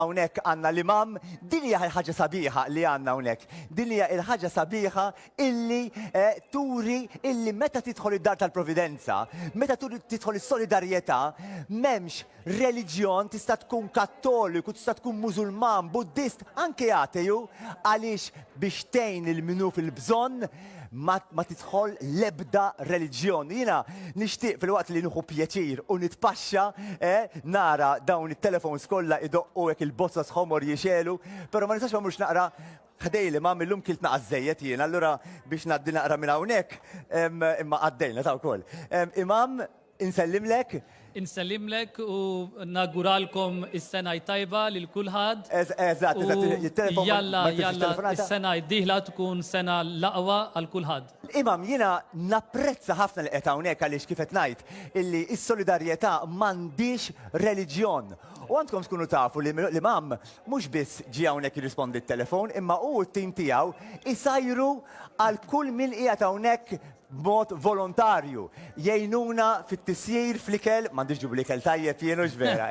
Hawnhekk għandna l-imam, din hija ħaġa sabiħa li għandna hawnhekk. Din hija l-ħaġa sabiħa illi turi illi meta tidħol id-dar tal-Providenza, meta tidħol is-solidarjetà, m'hemmx reliġjon tista' tkun Kattoliku, tista' tkun Mużulman, Buddist, anke ateju, għaliex biex tgħin il-minu fil-bżonn ma tidħol l-ebda reliġjon. Jiena nixtieq fil-waqt li nieħu pjaċir u nitpaxxa nara dawn it-telefons kollha idoqqu hekk il-bozza sħomor jixelu, però ma nistax m'għamlux naqra ħdejli ma millum kilt naqra żejjed jien, allura biex ngħaddi naqra minn hawnhekk imma għaddejna ta' wkoll. Imam, insellimlek. Insellimlek u naguralkom is-sena tajba lil kulħadd. Eżatt, U Jalla, is-sena d-dieħla tkun sena l-aqwa għal kulħadd. Imam, jiena napprezza ħafna li qed hawnhekk għaliex kif qed ngħid illi s-solidarjetà m'għandix reliġjon. U għandkom tkunu tafu li l-imam mhux biss ġie hawnhekk jirrispondi t-telefon, imma hu t-tim tiegħu isajru għal kull min qiegħed hawnhekk b'mod volontarju. Jgħinuna fit-tisjir fl-ikel, m'għandix ġibu l-ikel tajjeb jienu x'vera,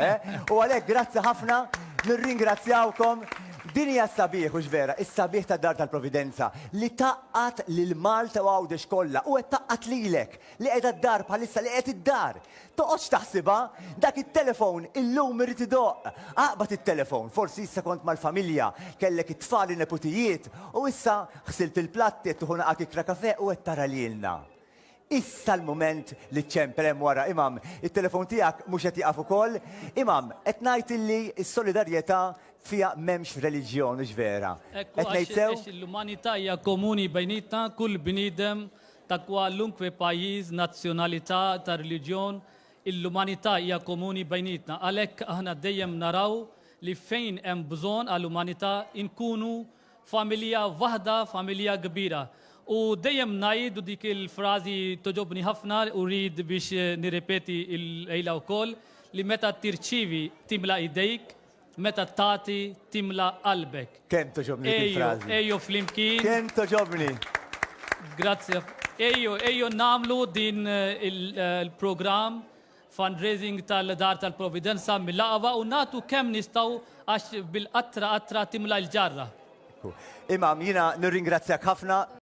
U għalhekk grazzi ħafna, nirringrazzjawkom. Din hija s-sabiħ u x'vera, is-sabiħ tad-Dar tal-Providenza li taqqat lil Malta u Għawdex kollha u qed taqqat lilek li qiegħda d-dar bħalissa li qed id-dar. Toqgħodx taħsibha dak it-telefon illum irid idoqq. Aqbad it-telefon, forsi issa kont mal-familja, kellek it-tfal neputijiet u issa ħsilt il-platti qed tuħu naqak ikra kafè u qed tara lilna. Issa l-moment li ċemper hemm wara, Imam, it-telefon tiegħek mhux qed jaqaf ukoll. Imam, qed ngħid illi s-solidarjetà fija m'hemmx reliġjon x'vera. Qed ngħid sew? L-umanità hija komuni bejnietna, kull bniedem ta' kwalunkwe pajjiż, nazzjonalità ta' reliġjon, l-umanità hija komuni bejnietna. Għalhekk aħna dejjem naraw li fejn hemm bżonn għall-umanità inkunu familja waħda, familja kbira. U dejjem ngħid dik il-frażi toġobni ħafna u rrid biex nirrepeti l-ejla wkoll li meta tirċivi timla idejk, meta tagħti timla qalbek. Kemm toġobni il-frażi. Ejju flimkien. Kemm toġobni. Grazzi. Ejju nagħmlu din il-programm fundraising tal-Dar tal-Providenza mill-Aqwa u nagħtu kemm nistgħu għax bil-qatra timla l-ġarra. Imam, jiena nirringrazzjak ħafna.